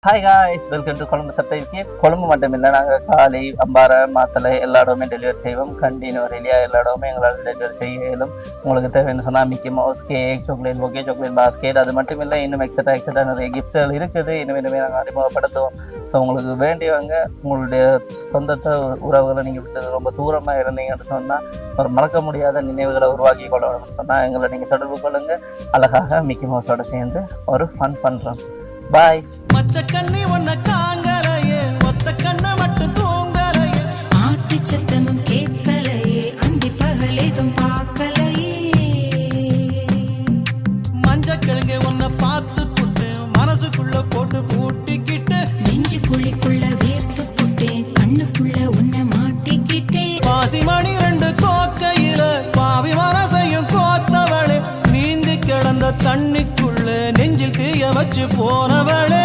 Hi guys, welcome to Colombo சர்ப்ரைஸ்க்கு. கொழும்பு மட்டும் இல்லை, நாங்கள் காலி, அம்பாறை, மாத்தளை எல்லா இடமே டெலிவரி செய்வோம். கண்டினியூ ரெலியா எல்லா இடமே எங்களால் டெலிவரி செய்ய இயலும். உங்களுக்கு தேவைன்னு சொன்னால் Mickey mouse, cake, chocolate bouquet, chocolate basket, அது மட்டும் இல்லை, இன்னும் எக்ஸட்ரா நிறைய கிஃப்ட்ஸ்கள் இருக்குது. இனிமே நாங்கள் அறிமுகப்படுத்துவோம். ஸோ உங்களுக்கு வேண்டியவங்க உங்களுடைய சொந்தத்தை உறவுகளை நீங்கள் விட்டு ரொம்ப தூரமாக இருந்தீங்கன்னு சொன்னால் ஒரு மறக்க முடியாத நினைவுகளை உருவாக்கி கொள்ளணும்னு சொன்னால் எங்களை நீங்கள் தொடர்பு கொள்ளுங்கள். அழகாக மிக்கி மவுஸோட சேர்ந்து ஒரு ஃபன் பண்ணுறோம். பாய். மச்ச கண்ணி ஒன்ன காங்கரையே, ஒத்த கண்ண மட்டும் தூங்கரையே, ஆட்டி சத்தமும் கேட்கலையே, அந்தி பகலேதும் பார்க்கலையே. மஞ்ச கிழங்கு ஒன்ன பார்த்து புட்டு மனசுக்குள்ள போட்டு பூட்டிக்கிட்டு, நெஞ்சு குழிக்குள்ள வேர்த்து புட்டேன், கண்ணுக்குள்ள உன்னை மாட்டிக்கிட்டேன். பாசி மணி ரெண்டு கோக்கையில பாவி மனசையும் கோத்தவளே, நீந்தி கிடந்த தண்ணிக்குள்ள நெஞ்சில் தீய வச்சு போனவளே.